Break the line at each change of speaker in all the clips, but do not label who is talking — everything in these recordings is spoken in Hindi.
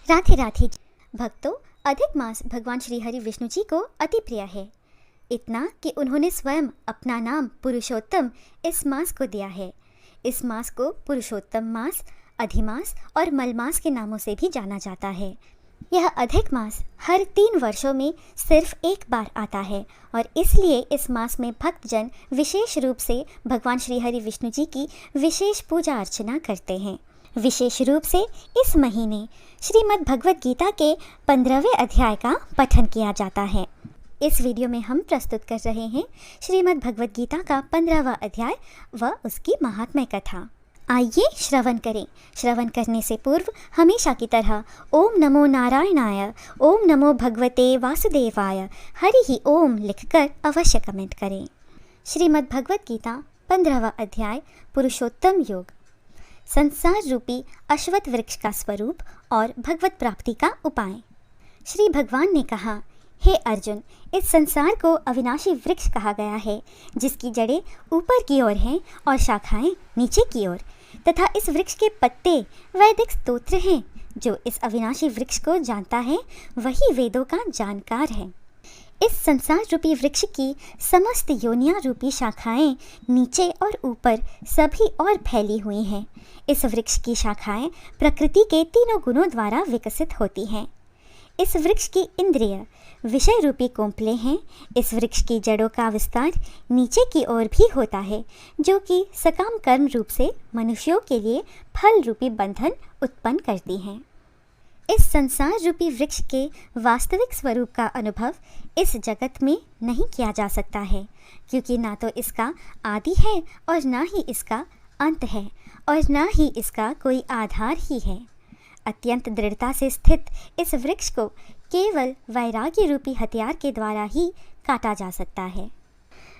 राधे राधे। भक्तों, अधिक मास भगवान श्री हरि विष्णु जी को अति प्रिय है, इतना कि उन्होंने स्वयं अपना नाम पुरुषोत्तम इस मास को दिया है। इस मास को पुरुषोत्तम मास, अधिमास और मलमास के नामों से भी जाना जाता है। यह अधिक मास हर 3 वर्षों में सिर्फ एक बार आता है और इसलिए इस मास में भक्तजन विशेष रूप से भगवान श्री हरि विष्णु जी की विशेष पूजा अर्चना करते हैं। विशेष रूप से इस महीने श्रीमद् भगवद गीता के 15वें अध्याय का पठन किया जाता है। इस वीडियो में हम प्रस्तुत कर रहे हैं श्रीमद् भगवद गीता का 15वां अध्याय व उसकी महात्म्य कथा। आइए श्रवण करें। श्रवण करने से पूर्व हमेशा की तरह ओम नमो नारायणाय, ओम नमो भगवते वासुदेवाय, हरि ही ओम लिखकर अवश्य कमेंट करें। श्रीमद् भगवद गीता 15वां अध्याय पुरुषोत्तम योग। संसार रूपी अश्वत्थ वृक्ष का स्वरूप और भगवत प्राप्ति का उपाय। श्री भगवान ने कहा, हे अर्जुन, इस संसार को अविनाशी वृक्ष कहा गया है, जिसकी जड़ें ऊपर की ओर हैं और शाखाएं नीचे की ओर, तथा इस वृक्ष के पत्ते वैदिक स्तोत्र हैं। जो इस अविनाशी वृक्ष को जानता है वही वेदों का जानकार है। इस संसार रूपी वृक्ष की समस्त योनियां रूपी शाखाएं नीचे और ऊपर सभी और फैली हुई हैं। इस वृक्ष की शाखाएं प्रकृति के 3 गुणों द्वारा विकसित होती हैं। इस वृक्ष की इंद्रिय विषय रूपी कोंपले हैं। इस वृक्ष की जड़ों का विस्तार नीचे की ओर भी होता है, जो कि सकाम कर्म रूप से मनुष्यों के लिए फल रूपी बंधन उत्पन्न करती हैं। इस संसार रूपी वृक्ष के वास्तविक स्वरूप का अनुभव इस जगत में नहीं किया जा सकता है, क्योंकि ना तो इसका आदि है और ना ही इसका अंत है और ना ही इसका कोई आधार ही है। अत्यंत दृढ़ता से स्थित इस वृक्ष को केवल वैराग्य रूपी हथियार के द्वारा ही काटा जा सकता है।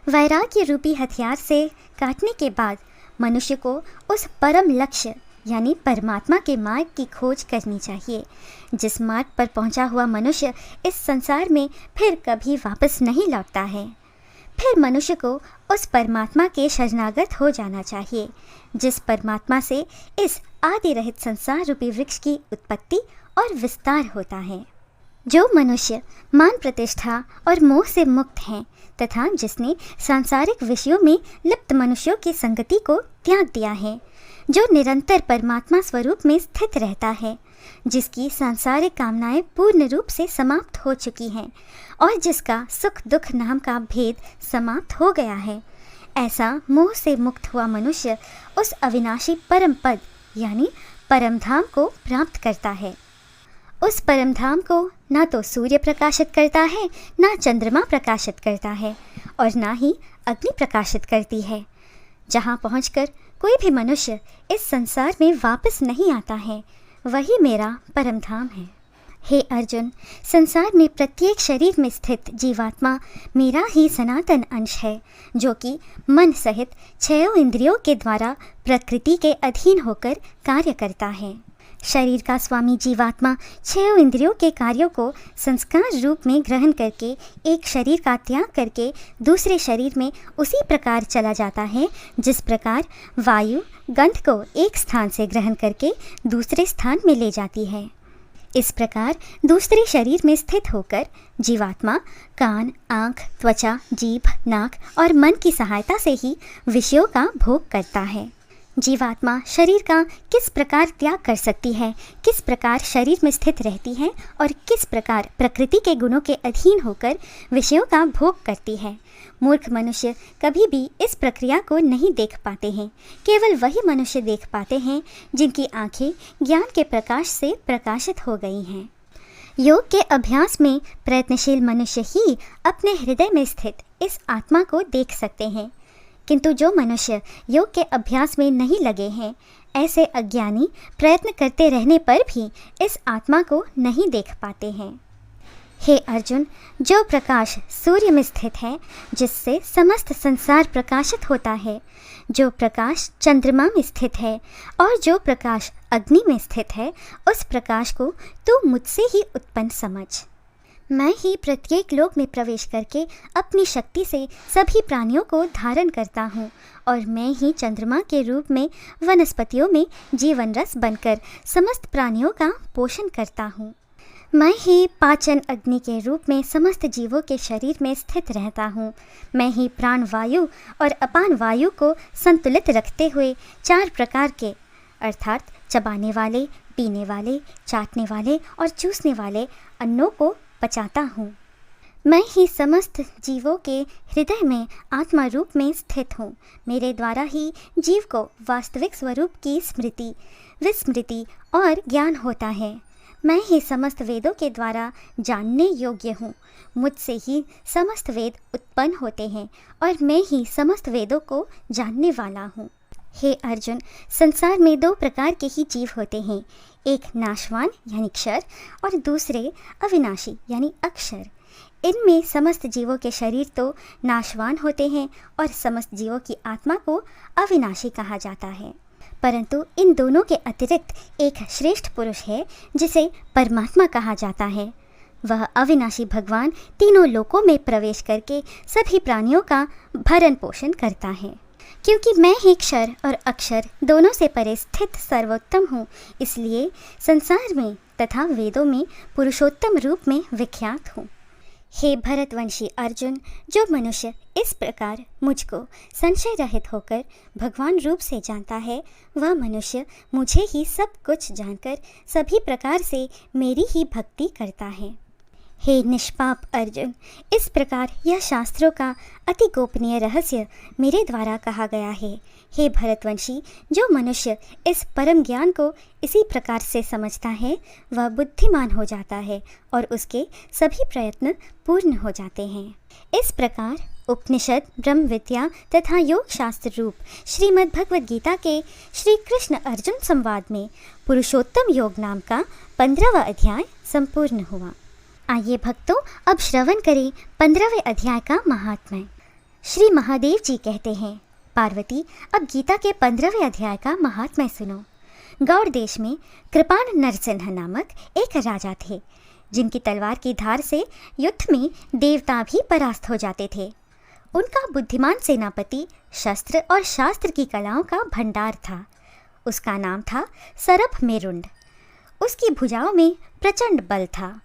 वैराग्य रूपी हथियार से काटने के बाद मनुष्य को उस परम लक्ष्य यानी परमात्मा के मार्ग की खोज करनी चाहिए, जिस मार्ग पर पहुंचा हुआ मनुष्य इस संसार में फिर कभी वापस नहीं लौटता है। फिर मनुष्य को उस परमात्मा के शरणागत हो जाना चाहिए, जिस परमात्मा से इस आदि रहित संसार रूपी वृक्ष की उत्पत्ति और विस्तार होता है। जो मनुष्य मान प्रतिष्ठा और मोह से मुक्त हैं तथा जिसने सांसारिक विषयों में लिप्त मनुष्यों की संगति को त्याग दिया है, जो निरंतर परमात्मा स्वरूप में स्थित रहता है, जिसकी सांसारिक कामनाएं पूर्ण रूप से समाप्त हो चुकी हैं और जिसका सुख दुख नाम का भेद समाप्त हो गया है, ऐसा मोह से मुक्त हुआ मनुष्य उस अविनाशी परम पद यानी परमधाम को प्राप्त करता है। उस परमधाम को ना तो सूर्य प्रकाशित करता है, ना चंद्रमा प्रकाशित करता है और ना ही अग्नि प्रकाशित करती है। जहाँ पहुँचकर कोई भी मनुष्य इस संसार में वापस नहीं आता है, वही मेरा परमधाम है। हे अर्जुन, संसार में प्रत्येक शरीर में स्थित जीवात्मा मेरा ही सनातन अंश है, जो कि मन सहित 6 इंद्रियों के द्वारा प्रकृति के अधीन होकर कार्य करता है। शरीर का स्वामी जीवात्मा 6 इंद्रियों के कार्यों को संस्कार रूप में ग्रहण करके एक शरीर का त्याग करके दूसरे शरीर में उसी प्रकार चला जाता है, जिस प्रकार वायु गंध को एक स्थान से ग्रहण करके दूसरे स्थान में ले जाती है। इस प्रकार दूसरे शरीर में स्थित होकर जीवात्मा कान, आँख, त्वचा, जीभ, नाक और मन की सहायता से ही विषयों का भोग करता है। जीवात्मा शरीर का किस प्रकार त्याग कर सकती है, किस प्रकार शरीर में स्थित रहती है और किस प्रकार प्रकृति के गुणों के अधीन होकर विषयों का भोग करती है, मूर्ख मनुष्य कभी भी इस प्रक्रिया को नहीं देख पाते हैं। केवल वही मनुष्य देख पाते हैं जिनकी आंखें ज्ञान के प्रकाश से प्रकाशित हो गई हैं। योग के अभ्यास में प्रयत्नशील मनुष्य ही अपने हृदय में स्थित इस आत्मा को देख सकते हैं, किंतु जो मनुष्य योग के अभ्यास में नहीं लगे हैं, ऐसे अज्ञानी प्रयत्न करते रहने पर भी इस आत्मा को नहीं देख पाते हैं। हे अर्जुन, जो प्रकाश सूर्य में स्थित है, जिससे समस्त संसार प्रकाशित होता है, जो प्रकाश चंद्रमा में स्थित है और जो प्रकाश अग्नि में स्थित है, उस प्रकाश को तू मुझसे ही उत्पन्न समझ। मैं ही प्रत्येक लोक में प्रवेश करके अपनी शक्ति से सभी प्राणियों को धारण करता हूँ और मैं ही चंद्रमा के रूप में वनस्पतियों में जीवन रस बनकर समस्त प्राणियों का पोषण करता हूँ। मैं ही पाचन अग्नि के रूप में समस्त जीवों के शरीर में स्थित रहता हूँ। मैं ही प्राण वायु और अपान वायु को संतुलित रखते हुए 4 प्रकार के अर्थात चबाने वाले, पीने वाले, चाटने वाले और चूसने वाले अन्नों को पचाता हूँ। मैं ही समस्त जीवों के हृदय में आत्मा रूप में स्थित हूँ। मेरे द्वारा ही जीव को वास्तविक स्वरूप की स्मृति, विस्मृति और ज्ञान होता है। मैं ही समस्त वेदों के द्वारा जानने योग्य हूँ। मुझसे ही समस्त वेद उत्पन्न होते हैं और मैं ही समस्त वेदों को जानने वाला हूँ। हे अर्जुन, संसार में 2 प्रकार के ही जीव होते हैं, एक नाशवान यानी क्षर और दूसरे अविनाशी यानी अक्षर। इनमें समस्त जीवों के शरीर तो नाशवान होते हैं और समस्त जीवों की आत्मा को अविनाशी कहा जाता है, परंतु इन दोनों के अतिरिक्त एक श्रेष्ठ पुरुष है जिसे परमात्मा कहा जाता है। वह अविनाशी भगवान तीनों लोकों में प्रवेश करके सभी प्राणियों का भरण पोषण करता है। क्योंकि मैं ही क्षर और अक्षर दोनों से परे स्थित सर्वोत्तम हूँ, इसलिए संसार में तथा वेदों में पुरुषोत्तम रूप में विख्यात हूँ। हे भरतवंशी अर्जुन, जो मनुष्य इस प्रकार मुझको संशय रहित होकर भगवान रूप से जानता है, वह मनुष्य मुझे ही सब कुछ जानकर सभी प्रकार से मेरी ही भक्ति करता है। हे निष्पाप अर्जुन, इस प्रकार यह शास्त्रों का अति गोपनीय रहस्य मेरे द्वारा कहा गया है। हे भरतवंशी, जो मनुष्य इस परम ज्ञान को इसी प्रकार से समझता है, वह बुद्धिमान हो जाता है और उसके सभी प्रयत्न पूर्ण हो जाते हैं। इस प्रकार उपनिषद, ब्रह्म विद्या तथा योग शास्त्र रूप श्रीमद् भगवद गीता के श्री कृष्ण अर्जुन संवाद में पुरुषोत्तम योग नाम का 15वां अध्याय संपूर्ण हुआ। आइए भक्तों, अब श्रवण करें 15वें अध्याय का महात्म्य। श्री महादेव जी कहते हैं, पार्वती, अब गीता के 15वें अध्याय का महात्म्य सुनो। गौड़ देश में कृपाण नरसिंह नामक एक राजा थे, जिनकी तलवार की धार से युद्ध में देवता भी परास्त हो जाते थे। उनका बुद्धिमान सेनापति शस्त्र और शास्त्र की कलाओं का भंडार था। उसका नाम था सरभ मेरुंड। उसकी भुजाओं में प्रचंड बल था।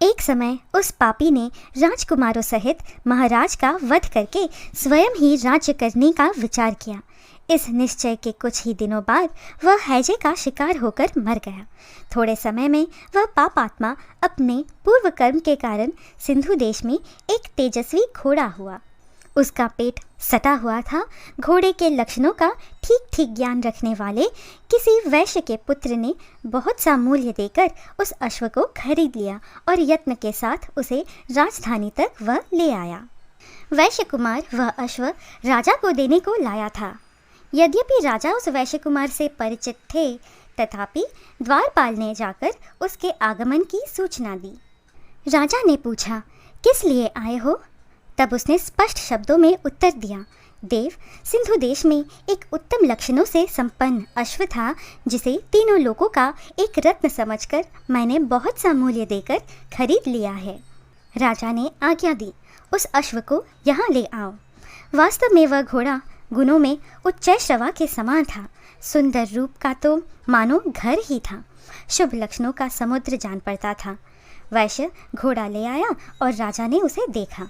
एक समय उस पापी ने राजकुमारों सहित महाराज का वध करके स्वयं ही राज्य करने का विचार किया। इस निश्चय के कुछ ही दिनों बाद वह हैजे का शिकार होकर मर गया। थोड़े समय में वह पापात्मा अपने पूर्व कर्म के कारण सिंधु देश में एक तेजस्वी घोड़ा हुआ। उसका पेट सटा हुआ था। घोड़े के लक्षणों का ठीक ठीक ज्ञान रखने वाले किसी वैश्य के पुत्र ने बहुत सा मूल्य देकर उस अश्व को खरीद लिया और यत्न के साथ उसे राजधानी तक वह ले आया। वैश्य कुमार वह अश्व राजा को देने को लाया था। यद्यपि राजा उस वैश्य कुमार से परिचित थे, तथापि द्वारपाल ने जाकर उसके आगमन की सूचना दी। राजा ने पूछा, किस लिए आए हो? तब उसने स्पष्ट शब्दों में उत्तर दिया, देव, सिंधु देश में एक उत्तम लक्षणों से संपन्न अश्व था, जिसे तीनों लोगों का एक रत्न समझकर मैंने बहुत सा मूल्य देकर खरीद लिया है। राजा ने आज्ञा दी, उस अश्व को यहाँ ले आओ। वास्तव में वह घोड़ा गुणों में उच्च श्रवा के समान था। सुंदर रूप का तो मानो घर ही था। शुभ लक्षणों का समुद्र जान पड़ता था। वैश्य घोड़ा ले आया और राजा ने उसे देखा।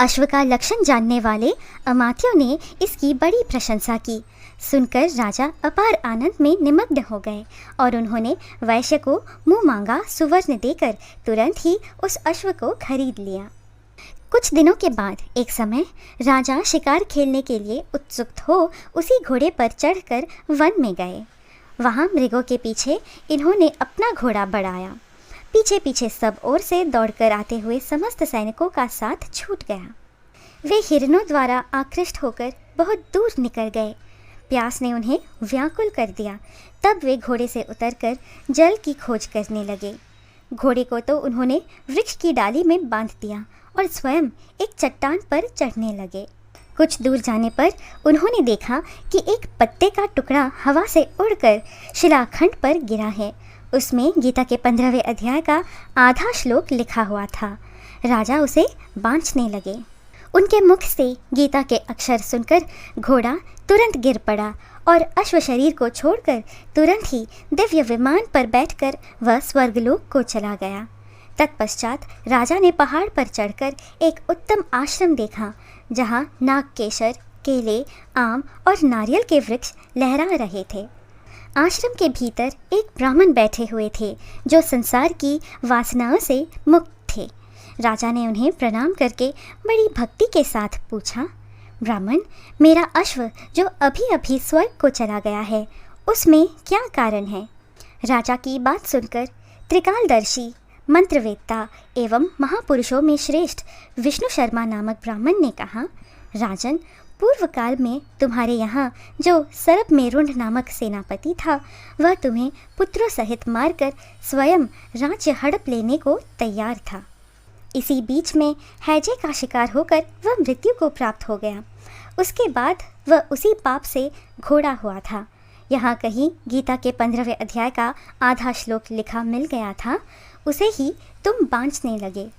अश्व का लक्षण जानने वाले अमात्यों ने इसकी बड़ी प्रशंसा की। सुनकर राजा अपार आनंद में निमग्न हो गए और उन्होंने वैश्य को मुँह मांगा सुवर्ण देकर तुरंत ही उस अश्व को खरीद लिया। कुछ दिनों के बाद एक समय राजा शिकार खेलने के लिए उत्सुक हो उसी घोड़े पर चढ़कर वन में गए। वहाँ मृगों के पीछे इन्होंने अपना घोड़ा बढ़ाया। पीछे पीछे सब ओर से दौड़कर आते हुए समस्त सैनिकों का साथ छूट गया। वे हिरणों द्वारा आकृष्ट होकर बहुत दूर निकल गए। प्यास ने उन्हें व्याकुल कर दिया। तब वे घोड़े से उतरकर जल की खोज करने लगे। घोड़े को तो उन्होंने वृक्ष की डाली में बांध दिया और स्वयं एक चट्टान पर चढ़ने लगे। कुछ दूर जाने पर उन्होंने देखा कि एक पत्ते का टुकड़ा हवा से उड़कर शिलाखंड पर गिरा है। उसमें गीता के 15वें अध्याय का आधा श्लोक लिखा हुआ था। राजा उसे बांचने लगे। उनके मुख से गीता के अक्षर सुनकर घोड़ा तुरंत गिर पड़ा और अश्व शरीर को छोड़कर तुरंत ही दिव्य विमान पर बैठकर वह स्वर्गलोक को चला गया। तत्पश्चात राजा ने पहाड़ पर चढ़कर एक उत्तम आश्रम देखा, जहाँ नागकेशर, केले, आम और नारियल के वृक्ष लहरा रहे थे। आश्रम के भीतर एक ब्राह्मण बैठे हुए थे जो संसार की वासनाओं से मुक्त थे। राजा ने उन्हें प्रणाम करके बड़ी भक्ति के साथ पूछा, ब्राह्मण, मेरा अश्व जो अभी अभी स्वर्ग को चला गया है, उसमें क्या कारण है? राजा की बात सुनकर त्रिकालदर्शी, मंत्रवेत्ता एवं महापुरुषों में श्रेष्ठ विष्णु शर्मा नामक ब्राह्मण ने कहा, राजन, पूर्व काल में तुम्हारे यहाँ जो सरब मेरुंड नामक सेनापति था, वह तुम्हें पुत्रों सहित मारकर स्वयं राज्य हड़प लेने को तैयार था। इसी बीच में हैजे का शिकार होकर वह मृत्यु को प्राप्त हो गया। उसके बाद वह उसी पाप से घोड़ा हुआ था। यहाँ कहीं गीता के 15वें अध्याय का आधा श्लोक लिखा मिल गया था, उसे ही तुम बांचने लगे।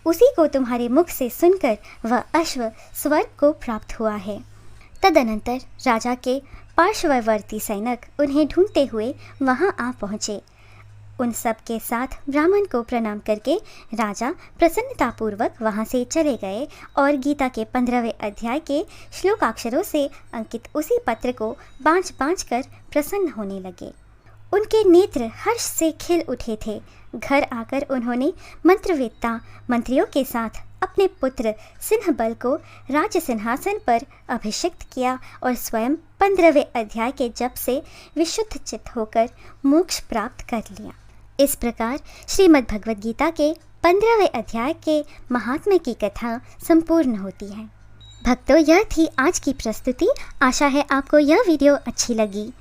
उसी को तुम्हारे मुख से सुनकर वह अश्व स्वर्ग को प्राप्त हुआ है। तदनंतर राजा के पार्श्ववर्ती सैनिक उन्हें ढूंढते हुए वहां आ पहुँचे। उन सब के साथ ब्राह्मण को प्रणाम करके राजा प्रसन्नतापूर्वक वहां से चले गए और गीता के 15वें अध्याय के श्लोकाक्षरों से अंकित उसी पत्र को बाँच बाँच कर प्रसन्न होने लगे। उनके नेत्र हर्ष से खिल उठे थे। घर आकर उन्होंने मंत्रवेत्ता मंत्रियों के साथ अपने पुत्र सिंहबल को राज्य सिंहासन पर अभिषिक्त किया और स्वयं 15वें अध्याय के जप से विशुद्ध चित्त होकर मोक्ष प्राप्त कर लिया। इस प्रकार श्रीमद् भगवद गीता के 15वें अध्याय के महात्म्य की कथा संपूर्ण होती है। भक्तों, यह थी आज की प्रस्तुति। आशा है आपको यह वीडियो अच्छी लगी।